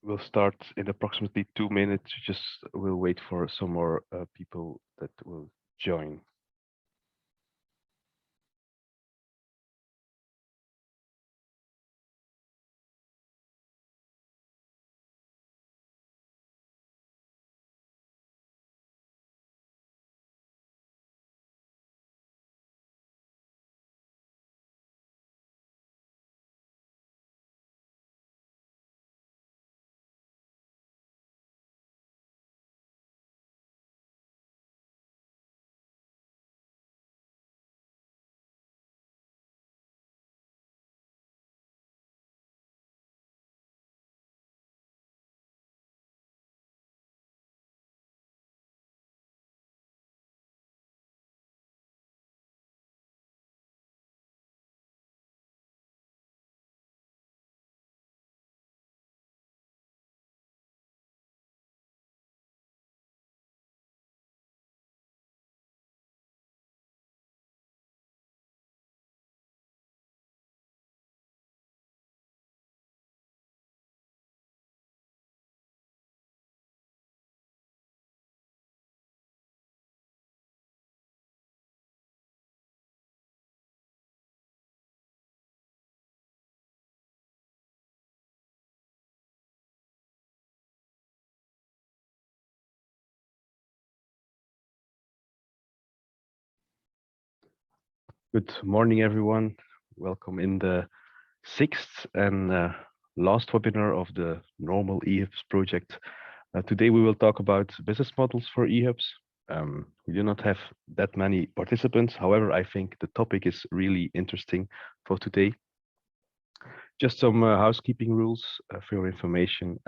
We'll start in approximately 2 minutes. Just we'll wait for some more people that will join. Good morning, everyone. Welcome in the sixth and last webinar of the normal eHUBS project. Today we will talk about business models for eHUBS. We do not have that many participants. However, I think the topic is really interesting for today. Just some housekeeping rules for your information.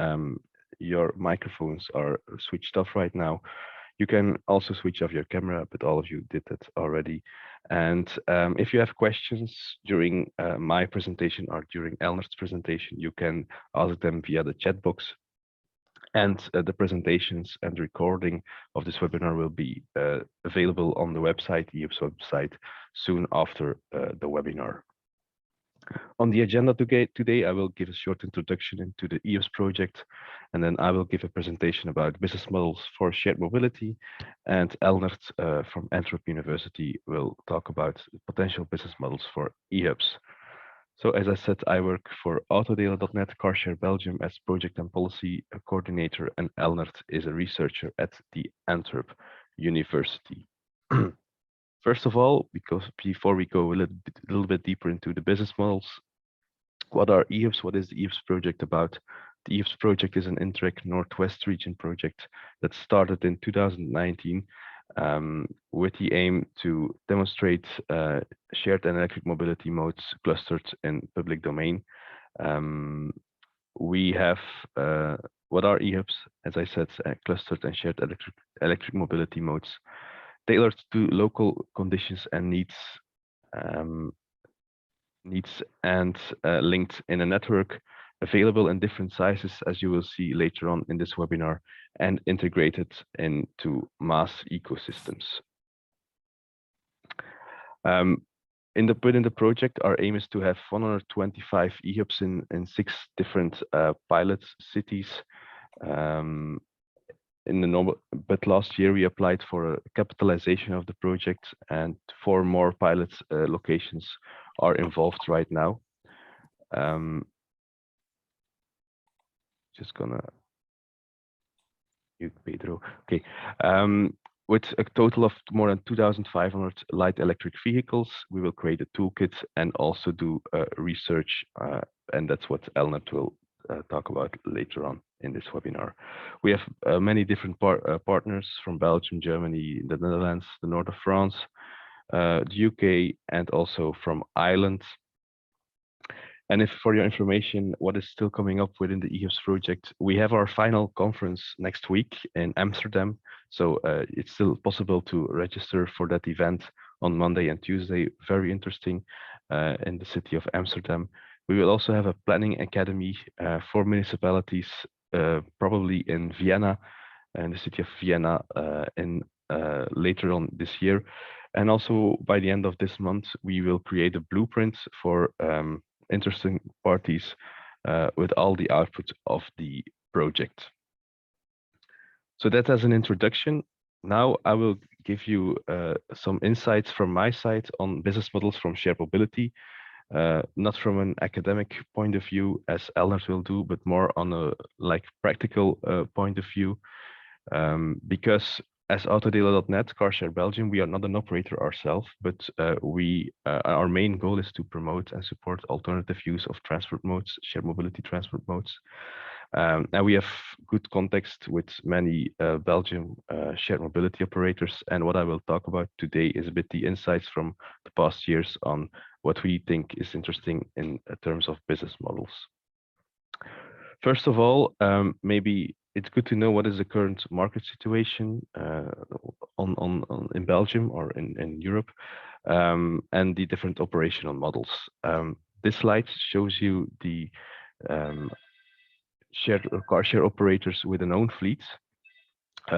Your microphones are switched off right now. You can also switch off your camera, but all of you did that already. And if you have questions during my presentation or during Elner's presentation, you can ask them via the chat box. And the presentations and recording of this webinar will be available on the website, eHUBS website, soon after the webinar. On the agenda today, I will give a short introduction into the eHUBS project, and then I will give a presentation about business models for shared mobility, and Elnert from Antwerp University will talk about potential business models for eHUBS. So as I said, I work for Autodelen.net CarShare Belgium as project and policy coordinator, and Elnert is a researcher at the Antwerp University. First of all, because before we go a little bit deeper into the business models, what are eHUBS? What is the eHUBS project about? The eHUBS project is an Interreg Northwest region project that started in 2019 with the aim to demonstrate shared and electric mobility modes clustered in public domain. We have what are eHUBS? As I said, clustered and shared electric mobility modes tailored to local conditions and needs and linked in a network available in different sizes, as you will see later on in this webinar, and integrated into mass ecosystems. Within the project, our aim is to have 125 eHUBs in 6 different pilot cities. But last year we applied for a capitalization of the project, and 4 more pilot locations are involved right now. Just gonna mute Pedro. Okay. With a total of more than 2,500 light electric vehicles, we will create a toolkit and also do research, and that's what Elnert will talk about later on in this webinar. We have many different partners from Belgium, Germany, the Netherlands, the north of France, the UK, and also from Ireland. And if for your information, what is still coming up within the eHUBS project, we have our final conference next week in Amsterdam. So it's still possible to register for that event on Monday and Tuesday. Very interesting in the city of Amsterdam. We will also have a planning academy for municipalities, probably in Vienna, in the city of Vienna, later on this year. And also by the end of this month, we will create a blueprint for interesting parties with all the outputs of the project. So that as an introduction. Now I will give you some insights from my side on business models from shared mobility, not from an academic point of view as Elnert will do, but more on a practical point of view. Because as Autodealer.net, CarShare Belgium, we are not an operator ourselves, but our main goal is to promote and support alternative use of transport modes, shared mobility transport modes. And we have good context with many Belgium shared mobility operators. And what I will talk about today is a bit the insights from the past years on what we think is interesting in terms of business models. First of all, maybe it's good to know what is the current market situation in Belgium or in Europe, and the different operational models. This slide shows you the car share operators with an own fleet,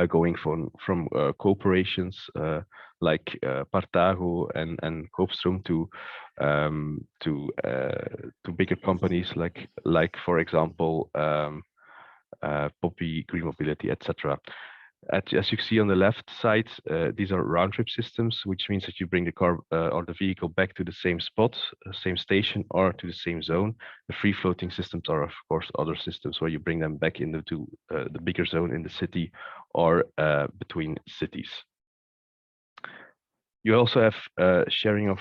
going from corporations like Partago and Koopstroom to bigger companies like for example Poppy, Green Mobility, etc. As you see on the left side, these are round trip systems, which means that you bring the car or the vehicle back to the same spot, same station, or to the same zone. The free floating systems are, of course, other systems where you bring them back into the bigger zone in the city or between cities. You also have sharing of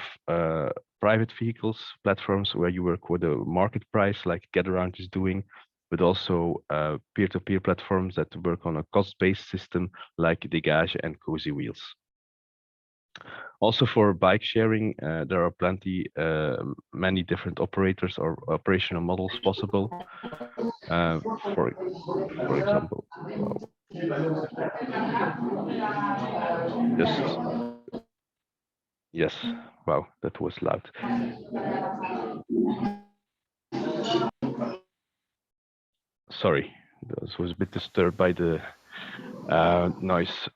private vehicles, platforms where you work with a market price like GetAround is doing, but also peer-to-peer platforms that work on a cost-based system like Degage and Cozy Wheels. Also for bike sharing, there are many different operators or operational models possible. For example, yes, wow, that was loud. Sorry, this was a bit disturbed by the noise.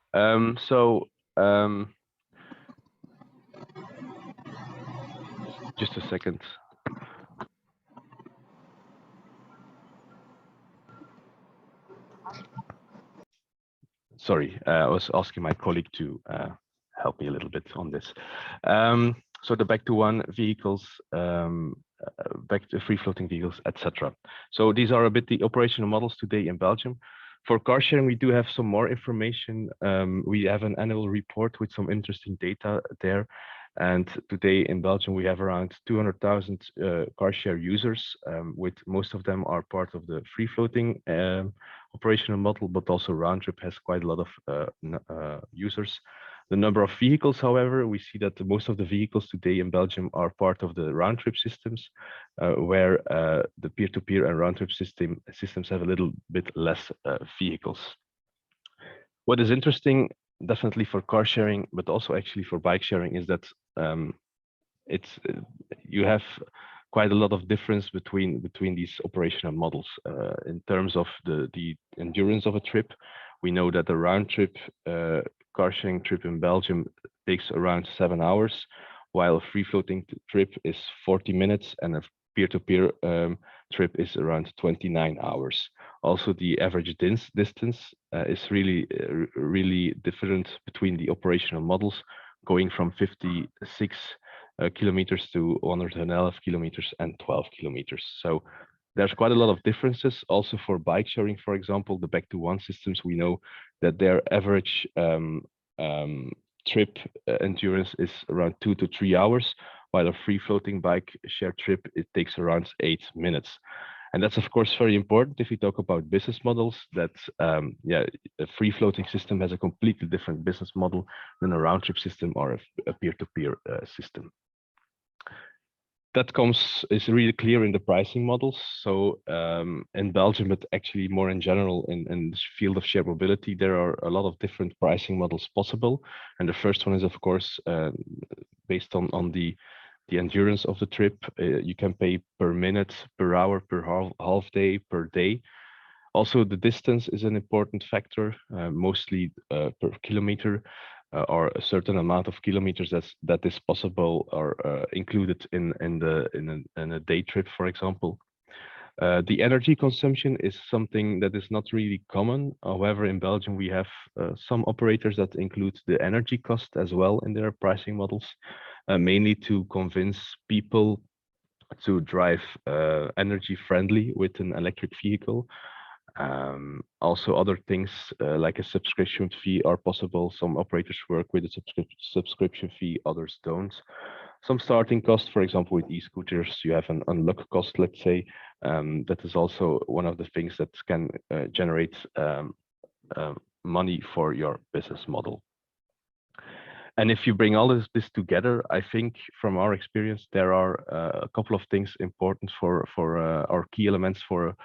Just a second. Sorry, I was asking my colleague to help me a little bit on this. So the back to one vehicles, back to free floating vehicles, etc. So these are a bit the operational models today in Belgium. For car sharing, we do have some more information. We have an annual report with some interesting data there. And today in Belgium, we have around 200,000 car share users, with most of them are part of the free floating operational model, but also round trip has quite a lot of users. The number of vehicles, however, we see that most of the vehicles today in Belgium are part of the round trip systems, where the peer-to-peer and round trip systems have a little bit less vehicles. What is interesting, definitely for car sharing, but also actually for bike sharing, is that you have quite a lot of difference between these operational models in terms of the endurance of a trip. We know that the round trip car sharing trip in Belgium takes around 7 hours, while a free floating trip is 40 minutes and a peer-to-peer trip is around 29 hours. Also, the average distance is really different between the operational models, going from 56 kilometers to 111 kilometers and 12 kilometers. So there's quite a lot of differences. Also for bike sharing, for example, the back to one systems, we know that their average trip endurance is around 2 to 3 hours, while a free floating bike share trip, it takes around 8 minutes. And that's of course very important if we talk about business models, that a free floating system has a completely different business model than a round trip system or a peer-to-peer system. That is really clear in the pricing models. So in Belgium, but actually more in general in the field of shared mobility, there are a lot of different pricing models possible. And the first one is, of course, based on the endurance of the trip. You can pay per minute, per hour, per half day, per day. Also, the distance is an important factor, mostly per kilometer. Or a certain amount of kilometers that is possible or included in a day trip, for example. The energy consumption is something that is not really common. However, in Belgium, we have some operators that include the energy cost as well in their pricing models, mainly to convince people to drive energy friendly with an electric vehicle. Also, other things like a subscription fee are possible. Some operators work with a subscription fee, others don't. Some starting costs, for example, with e-scooters, you have an unlock cost, let's say. That is also one of the things that can generate money for your business model. And if you bring all this together, I think from our experience, there are a couple of things important for our key elements for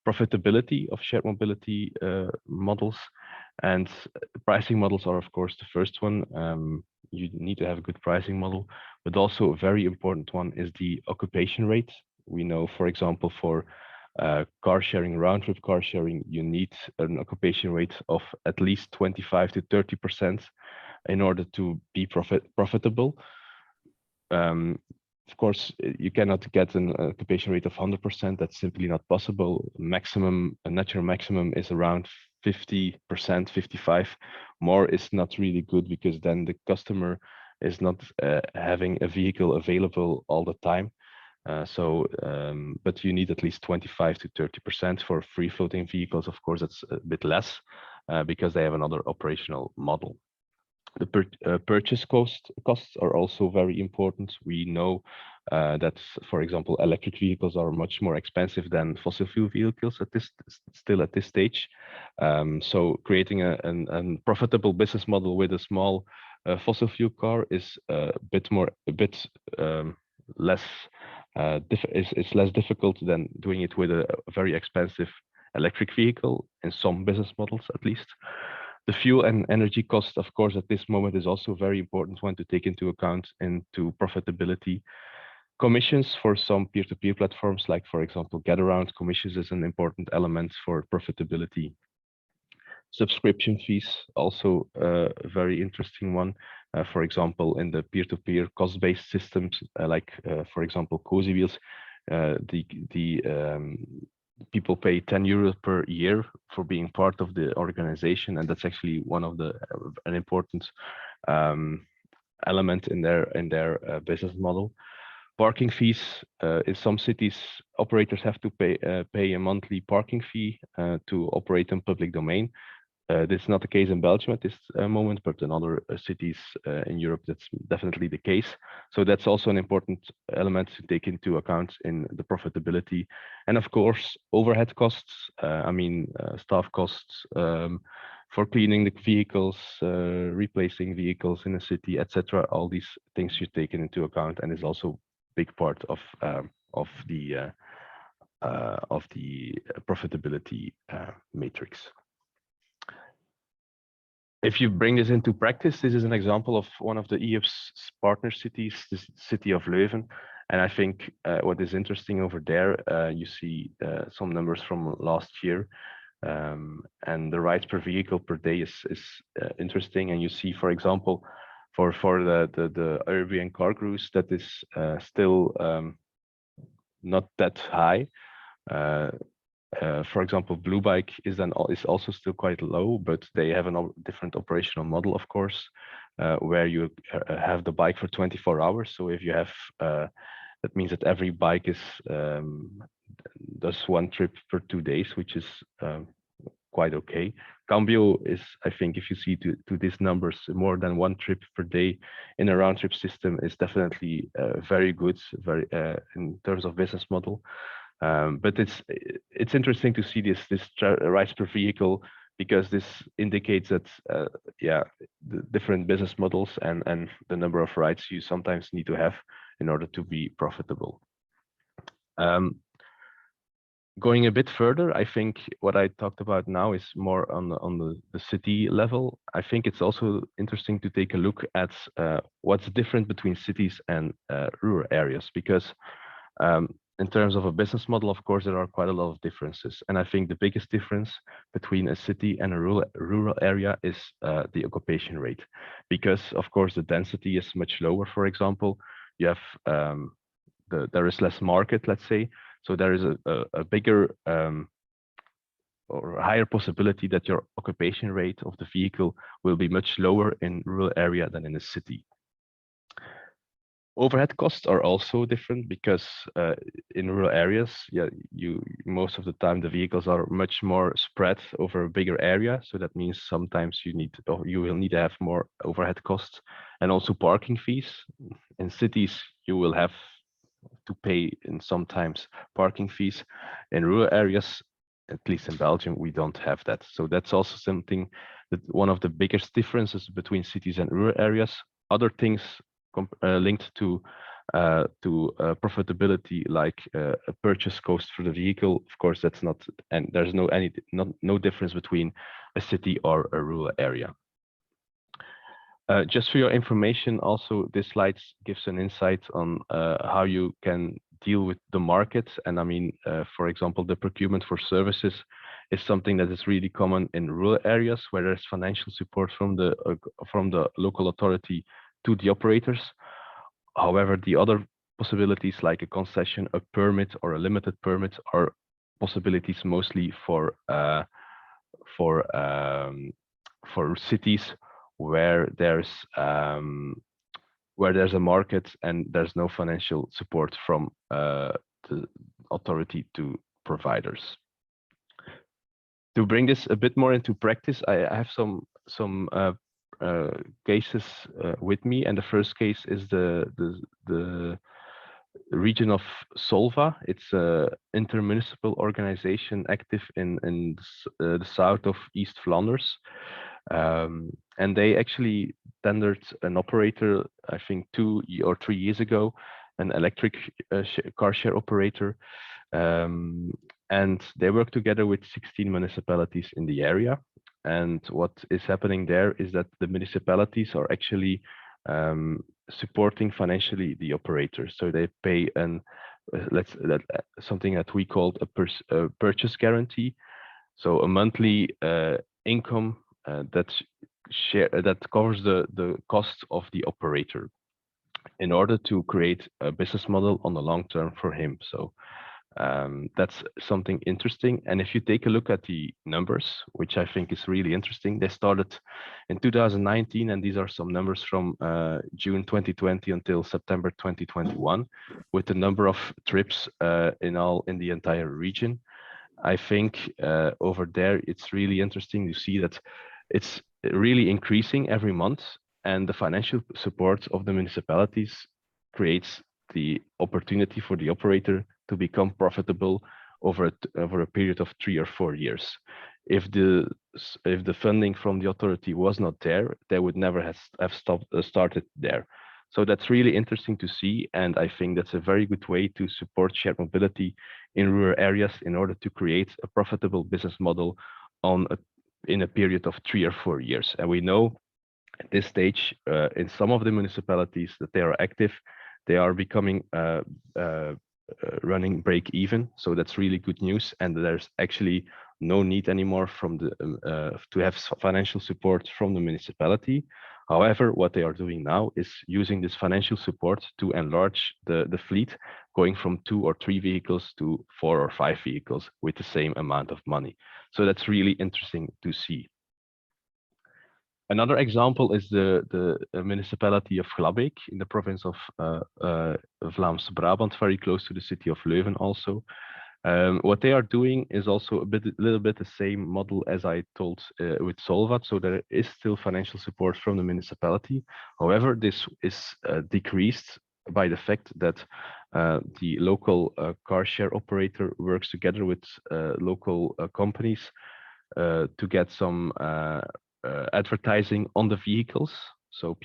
profitability of shared mobility models. And pricing models are, of course, the first one. You need to have a good pricing model, but also a very important one is the occupation rate. We know, for example, for car sharing, round trip car sharing, you need an occupation rate of at least 25 to 30% in order to be profitable. Of course, you cannot get an occupation rate of 100%. That's simply not possible. Maximum, a natural maximum is around 50%, 55%. More is not really good because then the customer is not having a vehicle available all the time. But you need at least 25 to 30% for free floating vehicles. Of course, that's a bit less because they have another operational model. The purchase costs are also very important. We know that, for example, electric vehicles are much more expensive than fossil fuel vehicles at this stage. So creating a profitable business model with a small fossil fuel car is a bit less it's less difficult than doing it with a very expensive electric vehicle in some business models, at least. The fuel and energy cost, of course, at this moment is also very important one to take into account into profitability. Commissions for some peer-to-peer platforms, like, for example, Getaround, commissions is an important element for profitability. Subscription fees, also a very interesting one. For example, in the peer-to-peer cost-based systems, like, for example, Cozy Wheels, people pay 10 euros per year for being part of the organization, and that's actually one of the an important element in their business model. Parking fees, in some cities, operators have to pay a monthly parking fee to operate in public domain. This is not the case in Belgium at this moment, but in other cities in Europe, that's definitely the case. So that's also an important element to take into account in the profitability. And of course, overhead costs, staff costs for cleaning the vehicles, replacing vehicles in a city, etc. All these things should be taken into account and is also a big part of the profitability matrix. If you bring this into practice, this is an example of one of the eHUBS partner cities, the city of Leuven. And I think what is interesting over there, you see some numbers from last year. And the rides per vehicle per day is interesting. And you see, for example, for the Airbnb car cruise, that is still not that high. For example, Blue Bike is also still quite low, but they have a different operational model, of course, where you have the bike for 24 hours. So if you have, that means that every bike does one trip per 2 days, which is quite okay. Cambio is, I think, if you see to these numbers, more than one trip per day in a round trip system is definitely very good, in terms of business model. But it's interesting to see this rides per vehicle, because this indicates that the different business models and the number of rides you sometimes need to have in order to be profitable. Going a bit further, I think what I talked about now is more on the city level. I think it's also interesting to take a look at what's different between cities and rural areas, because in terms of a business model, of course, there are quite a lot of differences. And I think the biggest difference between a city and a rural area is the occupation rate, because, of course, the density is much lower. For example, you have there is less market, let's say. So there is a bigger or a higher possibility that your occupation rate of the vehicle will be much lower in rural area than in a city. Overhead costs are also different because in rural areas, yeah, most of the time the vehicles are much more spread over a bigger area. So that means sometimes you will need to have more overhead costs, and also parking fees. In cities, you will have to pay in sometimes parking fees. In rural areas, at least in Belgium, we don't have that. So that's also something that one of the biggest differences between cities and rural areas. Other things linked to profitability, like a purchase cost for the vehicle. Of course, that's not, and there's no difference between a city or a rural area. Just for your information, also, this slide gives an insight on how you can deal with the market. And I mean, for example, the procurement for services is something that is really common in rural areas where there's financial support from the local authority to the operators. However, the other possibilities like a concession, a permit, or a limited permit are possibilities mostly for cities where there's a market and there's no financial support from the authority to providers. To bring this a bit more into practice, I have some cases with me, and the first case is the region of Solva. It's an intermunicipal organization active in the south of East Flanders. And they actually tendered an operator, I think 2 or 3 years ago, an electric car share operator. And they work together with 16 municipalities in the area. And what is happening there is that the municipalities are actually supporting financially the operator. So they pay something that we called a purchase guarantee. So a monthly income that covers the costs of the operator in order to create a business model on the long term for him. So that's something interesting. And if you take a look at the numbers, which I think is really interesting, they started in 2019, and these are some numbers from June 2020 until September 2021, with the number of trips in the entire region. I think over there, it's really interesting to see that it's really increasing every month, and the financial support of the municipalities creates the opportunity for the operator to become profitable over a period of 3 or 4 years. If the funding from the authority was not there, they would never have started there. So that's really interesting to see, and I think that's a very good way to support shared mobility in rural areas in order to create a profitable business model in a period of 3 or 4 years. And we know at this stage in some of the municipalities that they are active, they are becoming running break even. So that's really good news, and there's actually no need anymore to have financial support from the municipality. However, what they are doing now is using this financial support to enlarge the fleet, going from 2 or 3 vehicles to 4 or 5 vehicles with the same amount of money. So that's really interesting to see. Another example is the municipality of Glabbeek in the province of Vlaams Brabant, very close to the city of Leuven also. What they are doing is also a little bit the same model as I told with Solvat. So there is still financial support from the municipality. However, this is decreased by the fact that the local car share operator works together with local companies to get some advertising on the vehicles. So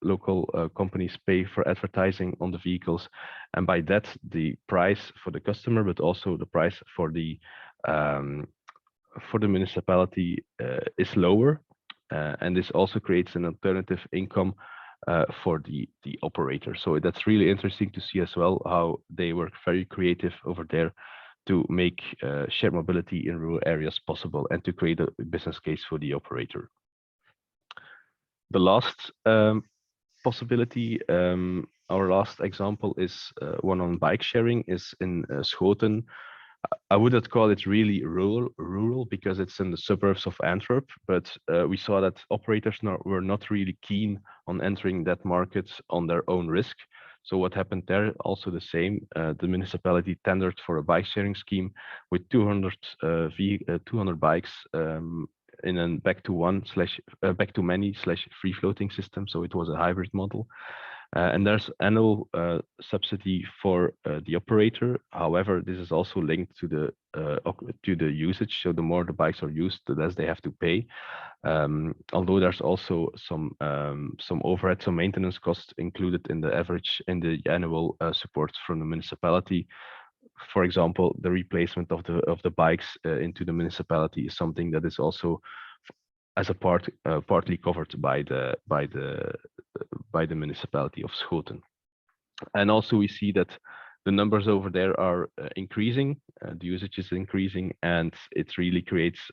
local companies pay for advertising on the vehicles, and by that the price for the customer, but also the price for the municipality is lower, and this also creates an alternative income for the operator. So that's really interesting to see as well how they work very creative over there to make shared mobility in rural areas possible and to create a business case for the operator. The last possibility our last example is one on bike sharing is in Schoten. I wouldn't call it really rural because it's in the suburbs of Antwerp, but we saw that operators were not really keen on entering that market on their own risk. So what happened there? Also the same. The municipality tendered for a bike sharing scheme with 200 bikes in a back to many / free floating system. So it was a hybrid model. And there's annual subsidy for the operator. However, this is also linked to the usage. So the more the bikes are used, the less they have to pay. Although there's also some overhead, some maintenance costs included in the annual support from the municipality. For example, the replacement of the bikes into the municipality is something that is also as a partly covered by the municipality of Schoten. And also we see that the numbers over there are increasing, the usage is increasing, and it really creates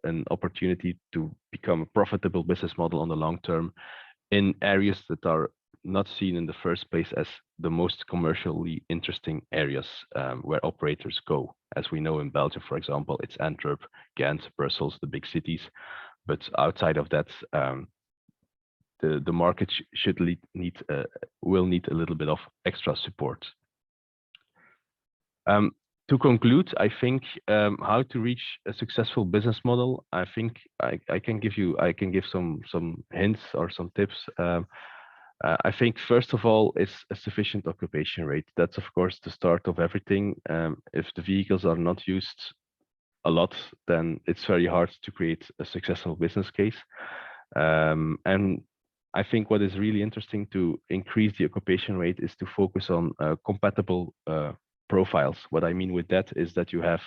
an opportunity to become a profitable business model on the long term in areas that are not seen in the first place as the most commercially interesting areas where operators go. As we know in Belgium, for example, it's Antwerp, Ghent, Brussels, the big cities. But outside of that, the market will need a little bit of extra support. To conclude, I think how to reach a successful business model. I think I can give some hints or some tips. I think first of all is a sufficient occupation rate. That's of course the start of everything. If the vehicles are not used a lot, then it's very hard to create a successful business case. And I think what is really interesting to increase the occupation rate is to focus on compatible profiles. What I mean with that is that you have,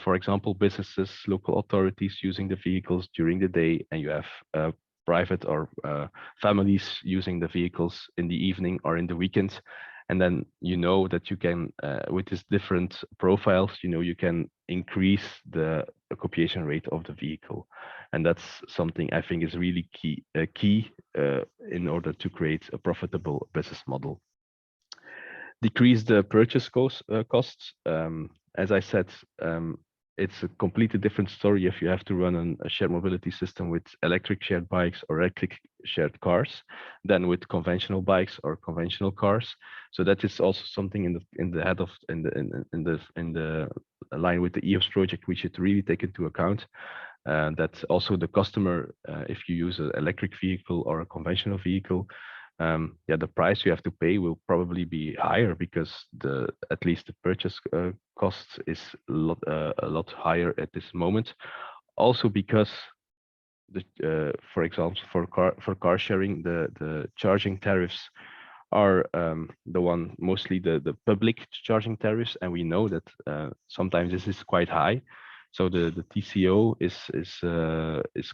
for example, businesses, local authorities using the vehicles during the day, and you have private or families using the vehicles in the evening or in the weekend. And then you know that you can, with these different profiles, you can increase the occupation rate of the vehicle. And that's something I think is really key in order to create a profitable business model. Decrease the purchase costs. As I said, it's a completely different story if you have to run a shared mobility system with electric shared bikes or electric shared cars than with conventional bikes or conventional cars. So that is also something in the line with the eHUBS project we should really take into account. That also the customer, if you use an electric vehicle or a conventional vehicle, the price you have to pay will probably be higher because at least the purchase cost is a lot higher at this moment. Also because for example, for car sharing, the charging tariffs are mostly the public charging tariffs, and we know that sometimes this is quite high. So the TCO is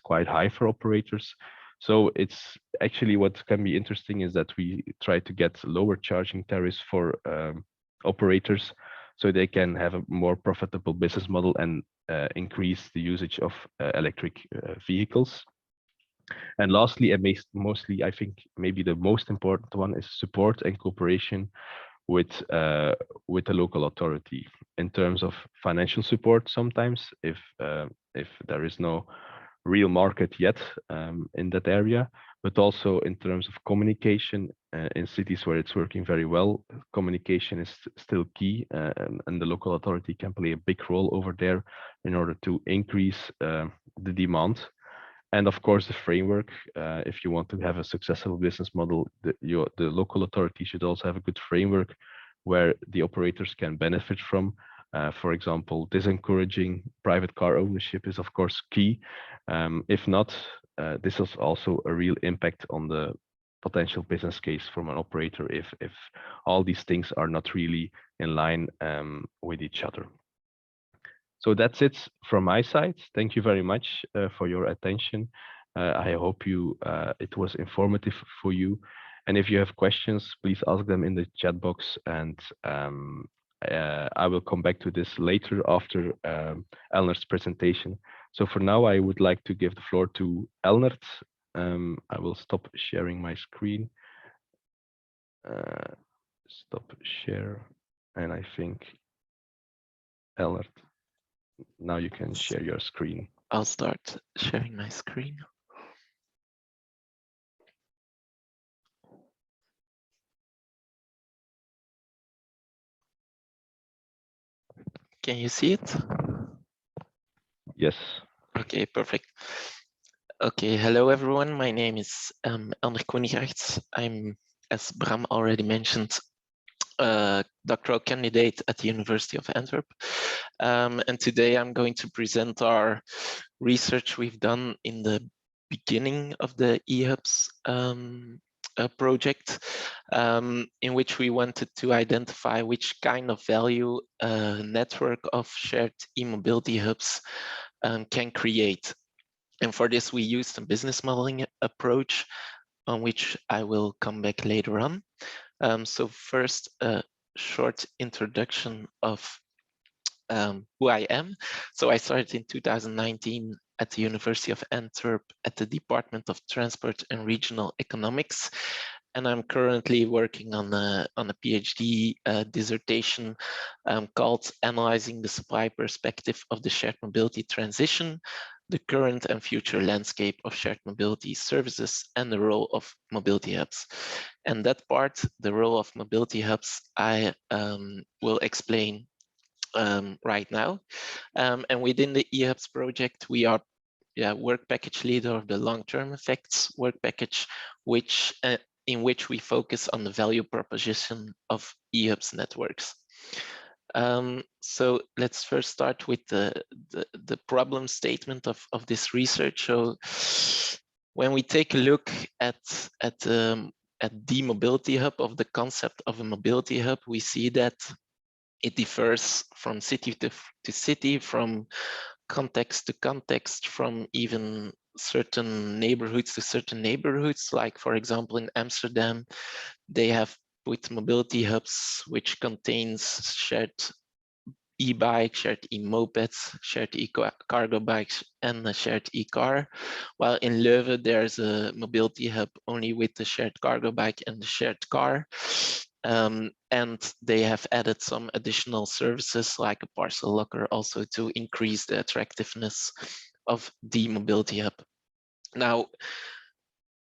quite high for operators. So it's actually what can be interesting is that we try to get lower charging tariffs for operators so they can have a more profitable business model and increase the usage of electric vehicles. And lastly, and mostly, I think maybe the most important one is support and cooperation with the local authority in terms of financial support. Sometimes, if there is no real market yet in that area, but also in terms of communication in cities where it's working very well, communication is still key, and the local authority can play a big role over there in order to increase the demand. And of course, the framework, if you want to have a successful business model, the local authority should also have a good framework where the operators can benefit from. For example, disencouraging private car ownership is of course key. If not, this is also a real impact on the potential business case from an operator if all these things are not really in line with each other. So that's it from my side. Thank you very much for your attention. I hope it was informative for you. And if you have questions, please ask them in the chat box, and I will come back to this later after Elnert's presentation. So for now, I would like to give the floor to Elnert. I will stop sharing my screen. Stop share, and I think Ellert, now you can share your screen. I'll start sharing my screen. Can you see it? Yes. Okay, perfect. Okay, hello everyone. My name is Elmer Koenigaerts. I'm, as Bram already mentioned, doctoral candidate at the University of Antwerp. And today I'm going to present our research we've done in the beginning of the eHUBS project, in which we wanted to identify which kind of value a network of shared e-mobility hubs can create. And for this, we used a business modeling approach on which I will come back later on. So first, a short introduction of who I am. So I started in 2019 at the University of Antwerp at the Department of Transport and Regional Economics. And I'm currently working on a PhD dissertation called Analyzing the Supply Perspective of the Shared Mobility Transition, the Current and Future Landscape of Shared Mobility Services, and the Role of Mobility Hubs. And that part, the role of mobility hubs, I will explain right now. And within the eHUBS project, we are work package leader of the long-term effects work package, which in which we focus on the value proposition of eHUBS networks. So let's first start with the problem statement of this research. So when we take a look at the mobility hub, of the concept of a mobility hub, we see that it differs from city to city, from context to context, from even certain neighborhoods to certain neighborhoods. Like, for example, in Amsterdam, they have put mobility hubs, which contains shared e-bike, shared e-mopeds, shared e-cargo bikes, and a shared e-car. While in Leuven, there's a mobility hub only with the shared cargo bike and the shared car. And they have added some additional services like a parcel locker also to increase the attractiveness of the mobility hub. Now,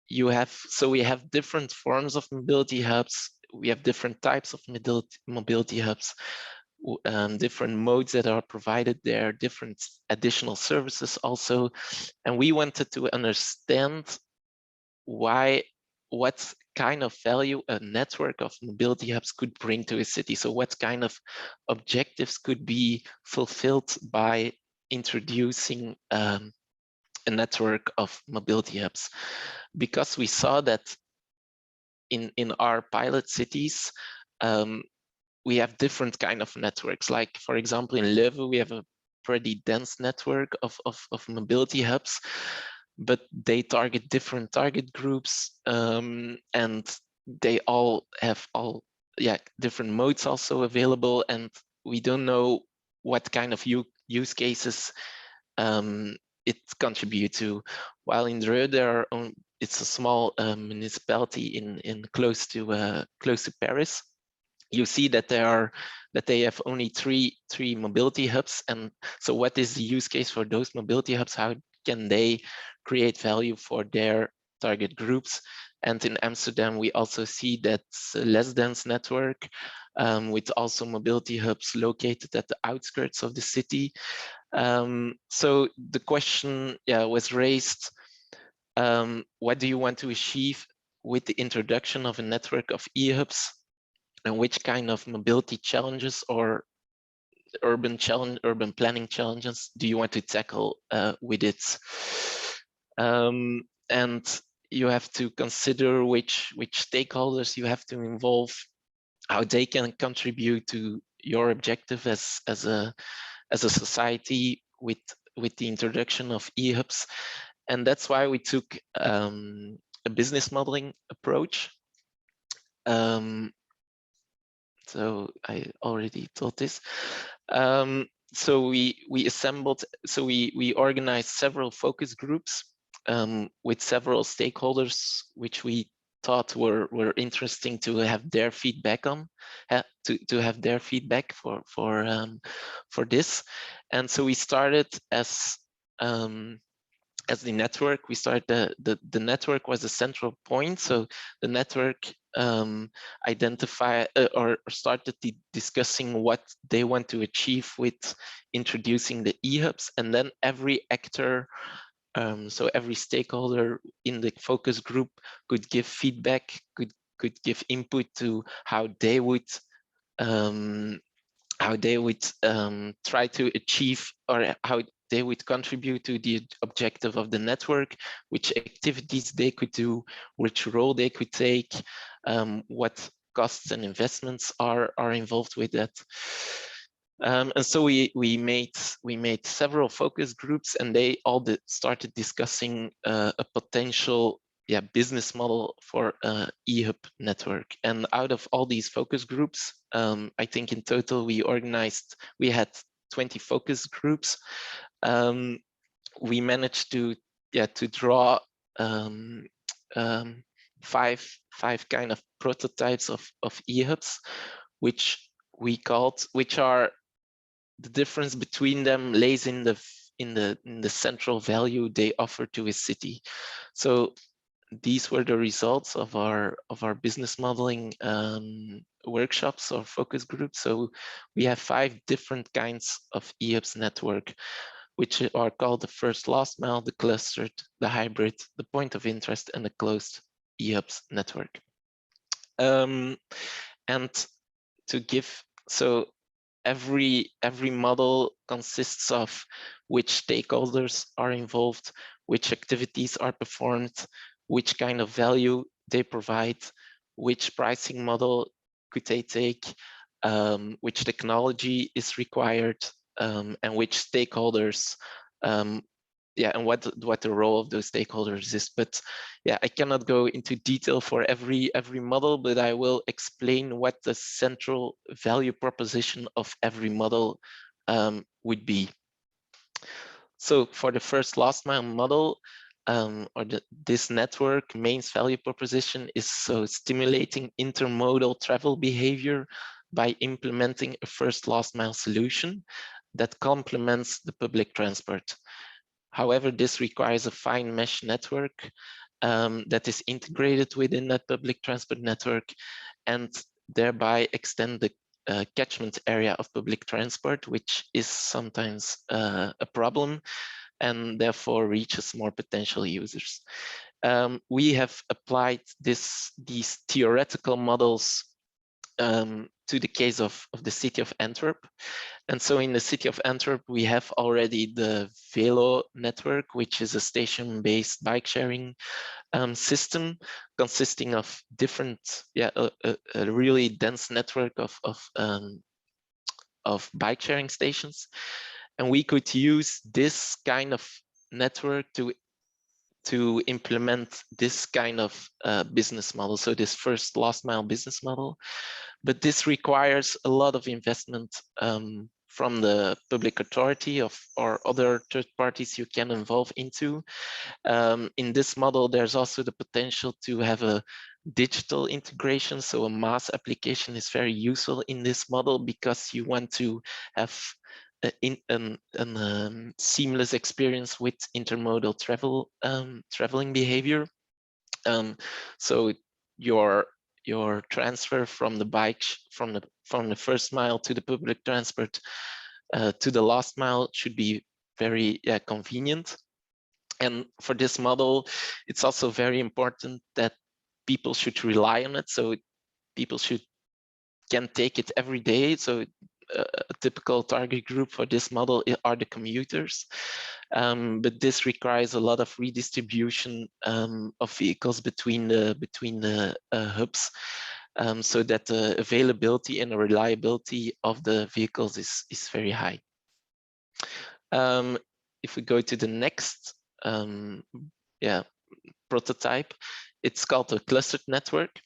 we have different forms of mobility hubs. We have different types of mobility hubs, different modes that are provided there, different additional services also. And we wanted to understand what kind of value a network of mobility hubs could bring to a city. So what kind of objectives could be fulfilled by introducing a network of mobility hubs? Because we saw that in our pilot cities, we have different kind of networks. Like, for example, in Leuven, we have a pretty dense network of mobility hubs, but they target different target groups, and they all have different modes also available, and we don't know what kind of use cases it contribute to. While in Dreux, it's a small municipality in close to Paris. You see that they have only three mobility hubs, and so what is the use case for those mobility hubs? How can they create value for their target groups? And in Amsterdam, we also see that a less dense network with also mobility hubs located at the outskirts of the city. So the question was raised, what do you want to achieve with the introduction of a network of eHUBs? And which kind of mobility challenges or urban planning challenges do you want to tackle with it? And you have to consider which stakeholders you have to involve, how they can contribute to your objective as a society with the introduction of eHUBs. And that's why we took a business modeling approach. So I already told this. So we organized several focus groups with several stakeholders, which we thought were interesting to have their feedback on, to have their feedback for this. And so we started as the network. We started the network was a central point. So the network identify or started discussing what they want to achieve with introducing the eHUBS, and then every actor, so every stakeholder in the focus group could give feedback, could give input to how they would try to achieve, or how they would contribute to the objective of the network, which activities they could do, which role they could take, what costs and investments are involved with that. And so we made several focus groups, and they all started discussing a potential business model for eHUB network. And out of all these focus groups, I think in total we had 20 focus groups. We managed to draw five kind of prototypes of eHUBs, which are, the difference between them lays in the central value they offer to a city. So these were the results of our business modeling workshops or focus groups. So we have 5 different kinds of eHUBs network, which are called the first last mile, the clustered, the hybrid, the point of interest, and the closed eHUBs network. And to give, so every model consists of which stakeholders are involved, which activities are performed, which kind of value they provide, which pricing model could they take, which technology is required, and which stakeholders, and what the role of those stakeholders is. But I cannot go into detail for every model, but I will explain what the central value proposition of every model would be. So for the first last mile model, this network main value proposition is so stimulating intermodal travel behavior by implementing a first last mile solution that complements the public transport. However, this requires a fine mesh network that is integrated within that public transport network, and thereby extend the catchment area of public transport, which is sometimes a problem, and therefore reaches more potential users. We have applied these theoretical models to the case of the city of Antwerp. And so in the city of Antwerp, we have already the Velo network, which is a station-based bike sharing system consisting of different, a really dense network of bike sharing stations. And we could use this kind of network to implement this kind of business model. So this first last mile business model, but this requires a lot of investment from the public authority or other third parties you can involve into. In this model, there's also the potential to have a digital integration. So a MaaS application is very useful in this model because you want to have a seamless experience with intermodal traveling behavior. So your transfer from the bike from the first mile to the public transport to the last mile should be very convenient. And for this model, it's also very important that people should rely on it. So people can take it every day. So a typical target group for this model are the commuters, but this requires a lot of redistribution of vehicles between the hubs, so that the availability and the reliability of the vehicles is very high. If we go to the next prototype, it's called a clustered network,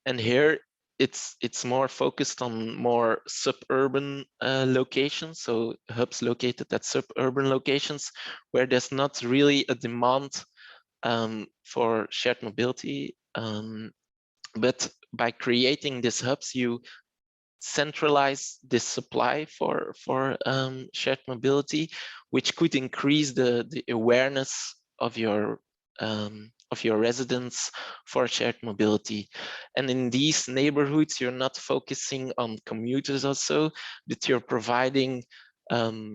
and here it's more focused on more suburban locations, so hubs located at suburban locations where there's not really a demand for shared mobility, But by creating these hubs, you centralize this supply for shared mobility, which could increase the awareness of your residents for shared mobility. And in these neighborhoods, you're not focusing on commuters also, but you're providing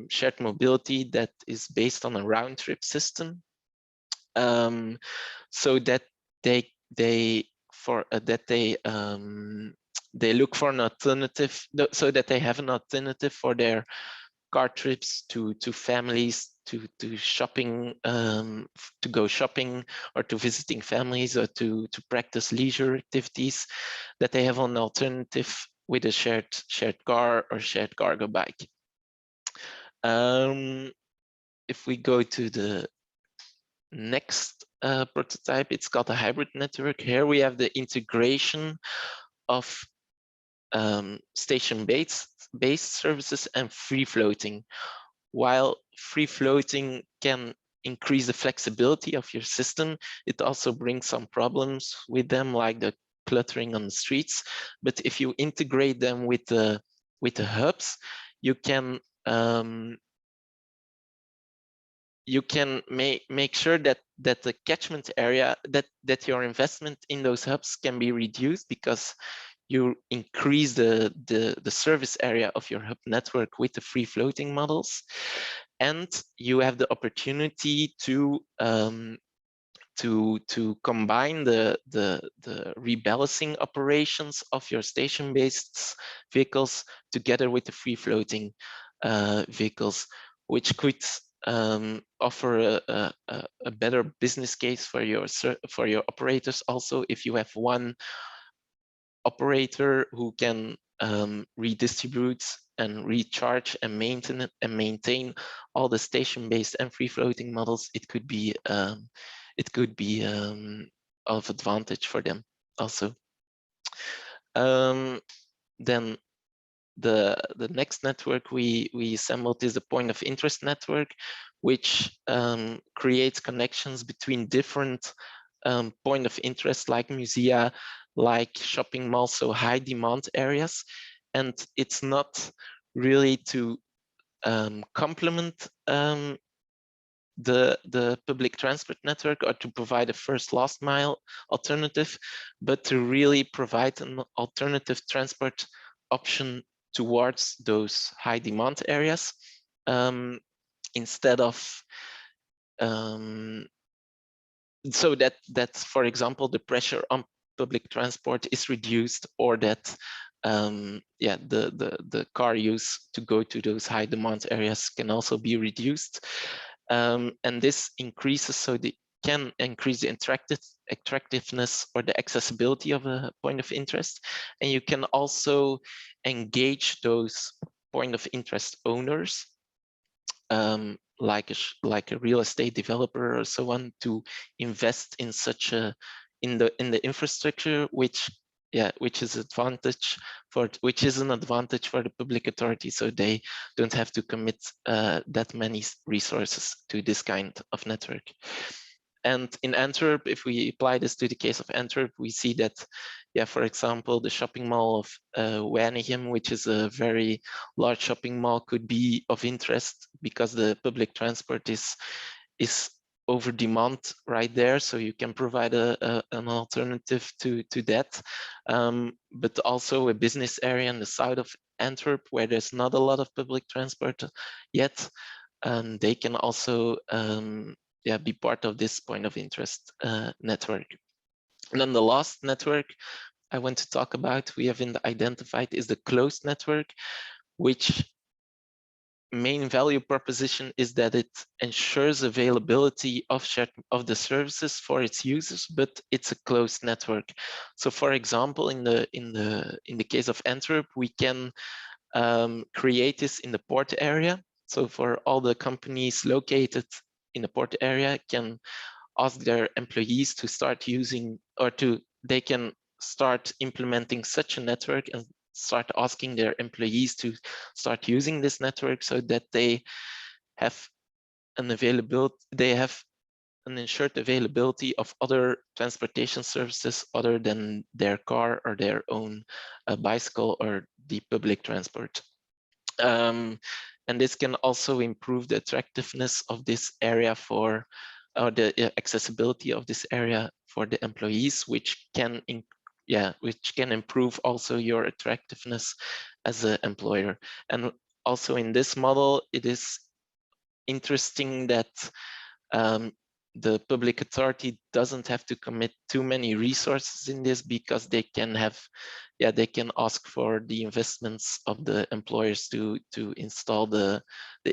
shared mobility that is based on a round trip system, so that they look for an alternative, so that they have an alternative for their car trips to families, to shopping, to go shopping, or to visiting families, or to practice leisure activities, that they have an alternative with a shared car or shared cargo bike. If we go to the next prototype, it's called a hybrid network. Here we have the integration of station-based services and free floating. While free floating can increase the flexibility of your system, it also brings some problems with them, like the cluttering on the streets. But if you integrate them with the hubs, you can make sure that the catchment area, that your investment in those hubs can be reduced, because you increase the service area of your hub network with the free floating models, and you have the opportunity to combine the rebalancing operations of your station-based vehicles together with the free floating vehicles, which could offer a better business case for your operators. Also, if you have one operator who can redistribute and recharge and maintain all the station-based and free-floating models, it could be of advantage for them also. Then the next network we assembled is the point of interest network, which creates connections between different point of interest, like musea, like shopping malls, so high demand areas. And it's not really to complement the public transport network or to provide a first last mile alternative, but to really provide an alternative transport option towards those high demand areas, instead of so that, for example, the pressure on public transport is reduced, or that the car use to go to those high demand areas can also be reduced. And this increases, so they can increase the attractiveness or the accessibility of a point of interest. And you can also engage those point of interest owners, like a real estate developer or so on, to invest in such a in the infrastructure, which is an advantage for the public authority, so they don't have to commit that many resources to this kind of network. And in Antwerp, if we apply this to the case of Antwerp, we see that, for example, the shopping mall of Weinigem, which is a very large shopping mall, could be of interest because the public transport is over demand right there, so you can provide an alternative to that. But also a business area in the south of Antwerp, where there's not a lot of public transport yet, they can also be part of this point of interest network. And then the last network I want to talk about, we have identified, is the closed network, which main value proposition is that it ensures availability of the services for its users, but it's a closed network. So, for example, in the case of Antwerp, we can create this in the port area. So, for all the companies located in the port area, can ask their employees to start using, or they can start implementing such a network and start asking their employees to start using this network, so that they have an availability, they have an ensured availability of other transportation services other than their car or their own bicycle or the public transport. And this can also improve the attractiveness of this area for, or the accessibility of this area for the employees, which can improve also your attractiveness as an employer. And also in this model, it is interesting that the public authority doesn't have to commit too many resources in this, because they can have, they can ask for the investments of the employers to install the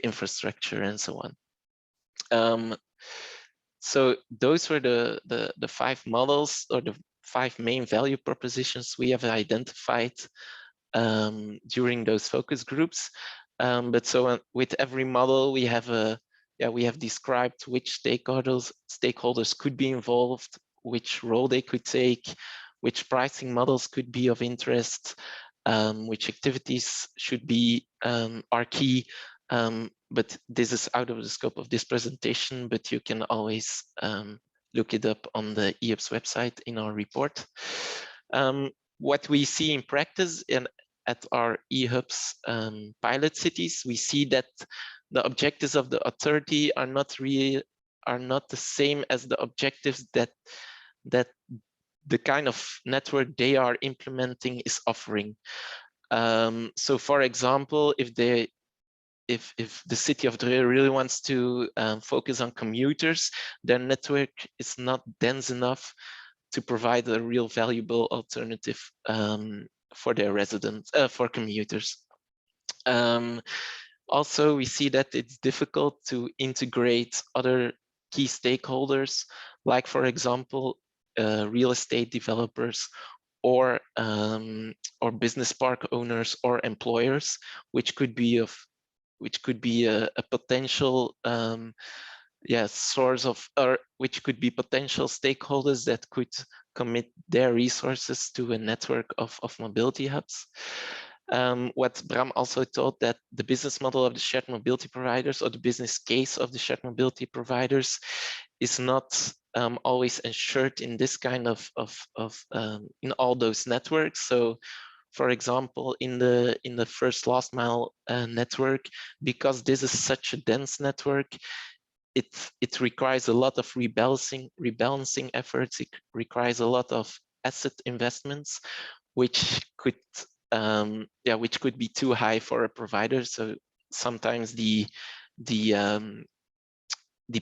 infrastructure and so on. So those were the 5 models, or the 5 main value propositions we have identified during those focus groups. But so with every model, we have described which stakeholders could be involved, which role they could take, which pricing models could be of interest, which activities should be are key. But this is out of the scope of this presentation, but you can always look it up on the eHUBS website in our report. What we see in practice at our eHUBS pilot cities, we see that the objectives of the authority are not the same as the objectives that the kind of network they are implementing is offering. So for example, if the city of Dreux really wants to focus on commuters, their network is not dense enough to provide a real valuable alternative for their residents, for commuters. Also, we see that it's difficult to integrate other key stakeholders, like, for example, real estate developers or business park owners or employers, which could be a potential source of, or which could be potential stakeholders that could commit their resources to a network of mobility hubs. What Bram also thought, that the business model of the shared mobility providers, or the business case of the shared mobility providers, is not always ensured in this kind of in all those networks. So, for example, in the first last mile network, because this is such a dense network, it requires a lot of rebalancing efforts. It requires a lot of asset investments, which could be too high for a provider. So sometimes the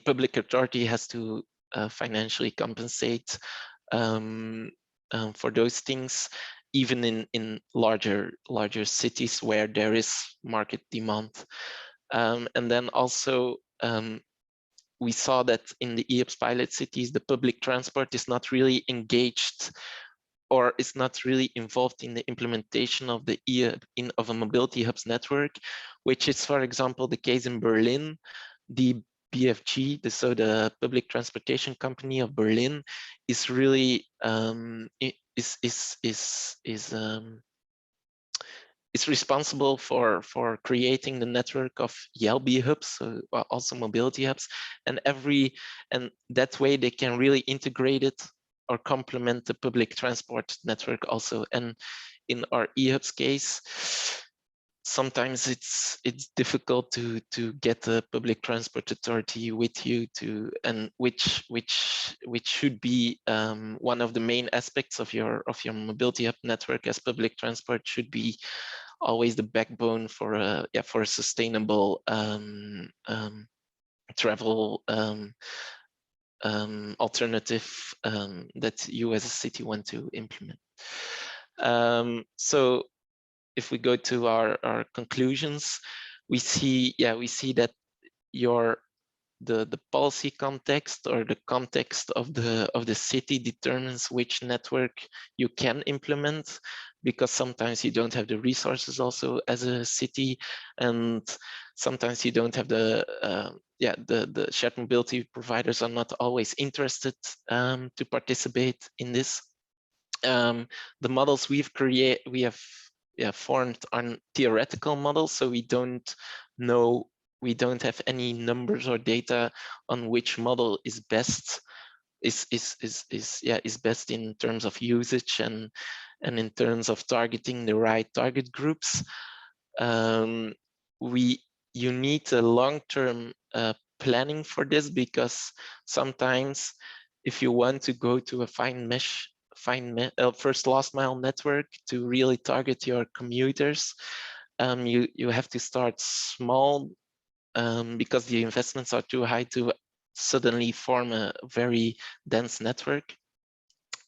public authority has to financially compensate for those things, even in larger cities where there is market demand. And then also we saw that in the eHUBS pilot cities, the public transport is not really engaged, or is not really involved in the implementation of the of a mobility hubs network, which is, for example, the case in Berlin. The BFG, so the public transportation company of Berlin, is really is responsible for creating the network of YLB hubs, so also mobility hubs, and that way they can really integrate it or complement the public transport network also. And in our eHUBS case, sometimes it's difficult to get a public transport authority with you and which should be one of the main aspects of your mobility hub network, as public transport should be always the backbone for a sustainable travel alternative that you as a city want to implement. So if we go to our conclusions, we see that the policy context, or the context of the city, determines which network you can implement, because sometimes you don't have the resources also as a city, and sometimes you don't have the shared mobility providers are not always interested to participate in this. The models we have formed on theoretical models, so we don't know we don't have any numbers or data on which model is best is best in terms of usage and in terms of targeting the right target groups. You need a long-term planning for this, because sometimes if you want to go to a first last mile network to really target your commuters, you have to start small, because the investments are too high to suddenly form a very dense network.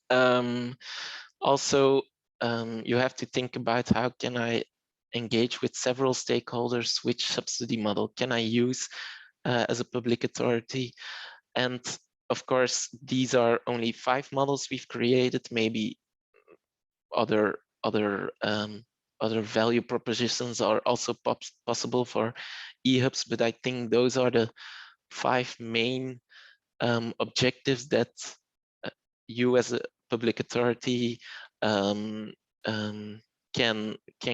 Also, you have to think about how can I engage with several stakeholders, which subsidy model can I use as a public authority. And of course, these are only 5 models we've created. Maybe other value propositions are also possible for eHUBS, but I think those are the 5 main objectives that you as a public authority can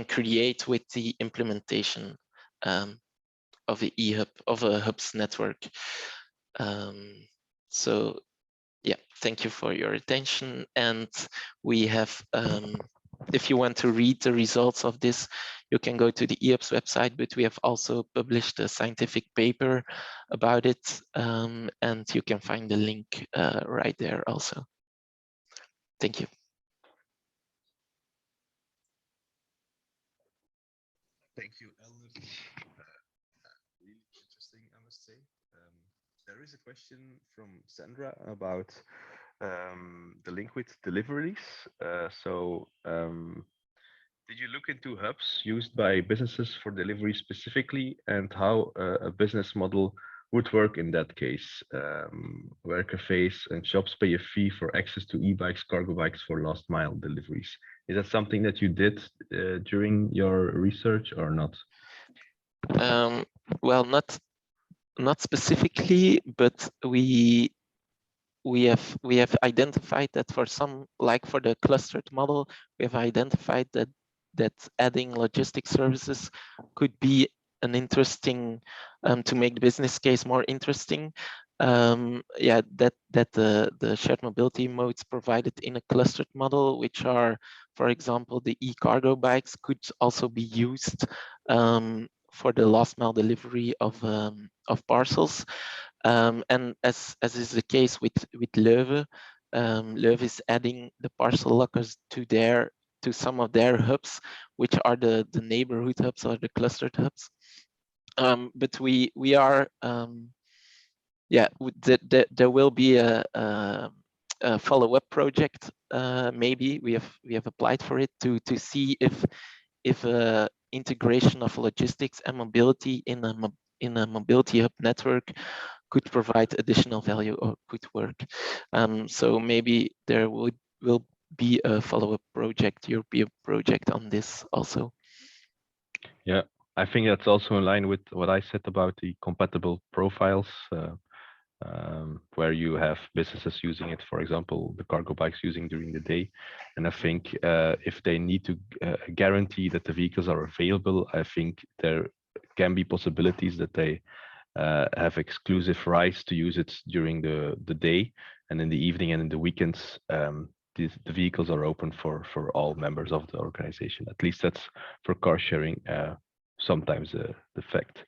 create with the implementation of the of a hubs network. So yeah, thank you for your attention. And we have, if you want to read the results of this, you can go to the eHUBS website, but we have also published a scientific paper about it, and you can find the link right there also. Thank you. Thank you, Elnert. Really interesting, I must say. There is a question from Sandra about the link with deliveries. Did you look into hubs used by businesses for delivery specifically, and how a business model would work in that case, where cafes and shops pay a fee for access to e-bikes, cargo bikes for last mile deliveries? Is that something that you did during your research or not? Well, not specifically, but we have identified that for some, like for the clustered model, we have identified that adding logistic services could be an interesting, to make the business case more interesting. Yeah, that the shared mobility modes provided in a clustered model, which are, for example, the e-cargo bikes, could also be used for the last mile delivery of parcels. And as is the case with Leuven, Leuven is adding the parcel lockers to some of their hubs, which are the neighborhood hubs or the clustered hubs. But we are yeah, there will be a follow-up project. Maybe we have applied for it to see if integration of logistics and mobility in a mobility hub network could provide additional value or could work. So maybe there will be a follow-up project, European project on this also. Yeah, I think that's also in line with what I said about the compatible profiles, where you have businesses using it, for example, the cargo bikes using during the day. And I think if they need to guarantee that the vehicles are available, I think there can be possibilities that they have exclusive rights to use it during the day, and in the evening and in the weekends, the vehicles are open for all members of the organization. At least that's for car sharing sometimes the fact.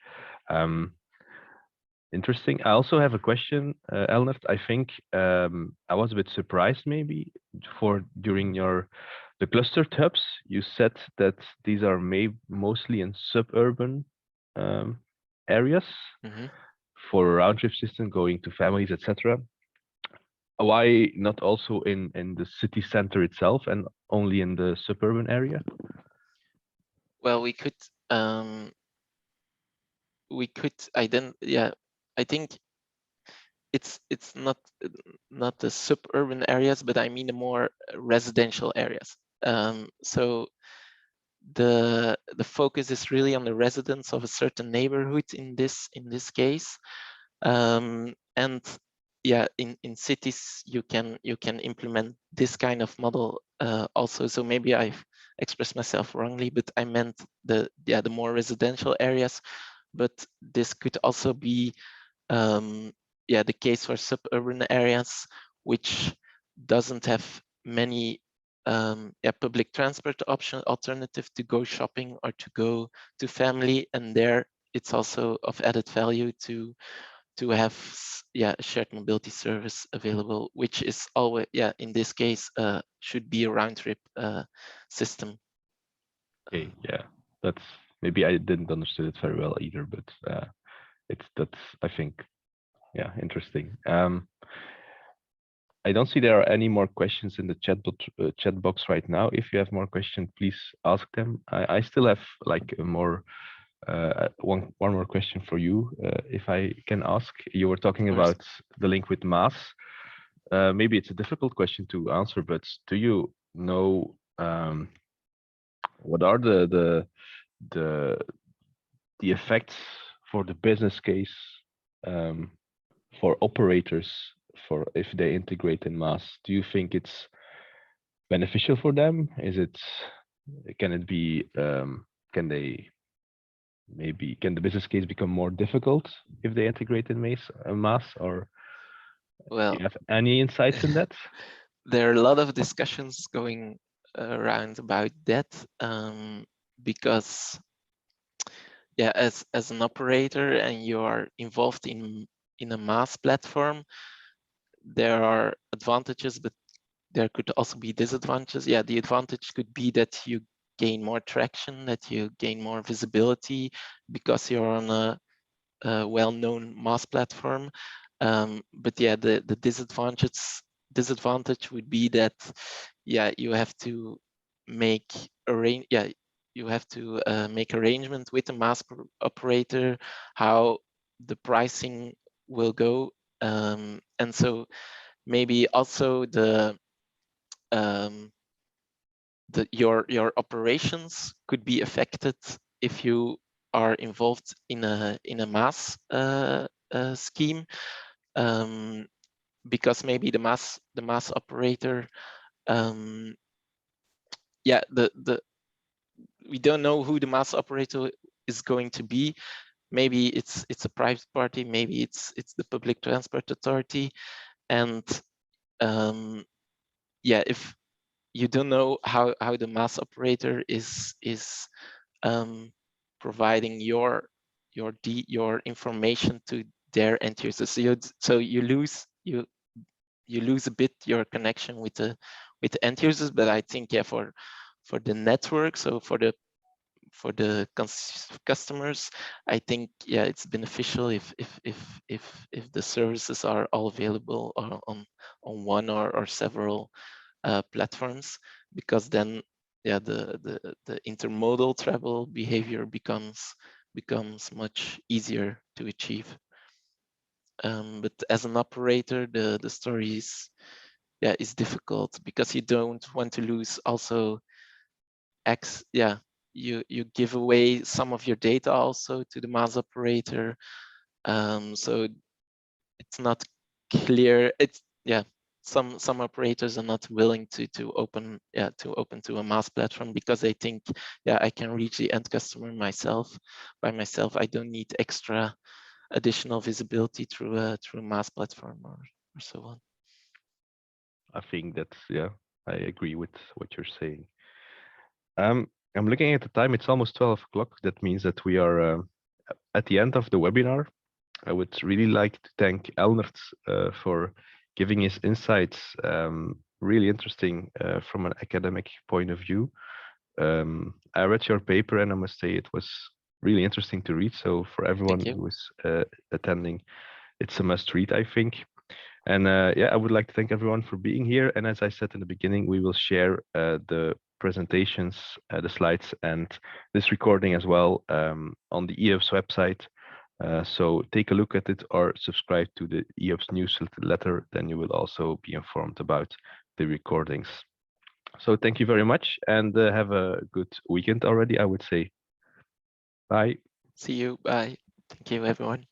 Interesting. I also have a question, Elnert. I think I was a bit surprised maybe during the clustered hubs. You said that these are mostly in suburban areas for a round trip system going to families, etc. Why not also in the city center itself and only in the suburban area? Well, we could yeah, I think it's not the suburban areas, but I mean the more residential areas. So the focus is really on the residents of a certain neighborhood in this case. And yeah, in cities you can implement this kind of model also. So maybe I've expressed myself wrongly, but I meant the more residential areas but this could also be yeah, the case for suburban areas, which doesn't have many yeah, public transport alternative to go shopping or to go to family, and there it's also of added value to have yeah, a shared mobility service available, which is always, yeah, in this case should be a round trip system. Okay, yeah, that's maybe I didn't understand it very well either, but that's I think, yeah, interesting. I don't see there are any more questions in the chat box right now. If you have more questions, please ask them. I still have like a more one more question for you, if I can ask. You were talking about the link with Maas. Maybe it's a difficult question to answer, but do you know what are the the effects for the business case for operators for if they integrate in Maas? Do you think it's beneficial for them? Can it be can they maybe can the business case become more difficult if they integrate in Maas, or do Well, you have any insights in that? there are a lot of discussions going around about that because yeah, as an operator and you are involved in a Maas platform, there are advantages, but there could also be disadvantages. Yeah, the advantage could be that you gain more traction, that you gain more visibility because you're on a well-known Maas platform. But yeah, the disadvantage would be that yeah, you have to make you have to make arrangement with the Maas operator how the pricing will go, and so maybe also your operations could be affected if you are involved in a Maas scheme, because maybe the Maas operator, yeah, we don't know who the Maas operator is going to be. Maybe it's a private party, maybe it's the public transport authority, and yeah, if you don't know how the Maas operator is providing your information to their end users, so you lose a bit your connection with the end users. But I think yeah, for the network, so for the customers, I think yeah, it's beneficial if the services are all available on one or several platforms, because then yeah, the intermodal travel behavior becomes much easier to achieve. But as an operator, the story is yeah, is difficult because you don't want to lose also you give away some of your data also to the Maas operator, so it's not clear. It's yeah, some operators are not willing to open to a Maas platform because they think yeah, I can reach the end customer by myself. I don't need extra additional visibility through a Maas platform or so on. I think that's, yeah, I agree with what you're saying. I'm looking at the time. It's almost 12 o'clock. That means that we are at the end of the webinar. I would really like to thank Elnert for giving his insights. Really interesting from an academic point of view. I read your paper and I must say it was really interesting to read. So for everyone who is attending, it's a must read, I think. And yeah, I would like to thank everyone for being here. And as I said in the beginning, we will share the presentations, the slides, and this recording as well on the eHUBS website. So take a look at it or subscribe to the eHUBS newsletter. Then you will also be informed about the recordings. So thank you very much and have a good weekend already, I would say. Bye. See you. Bye. Thank you, everyone.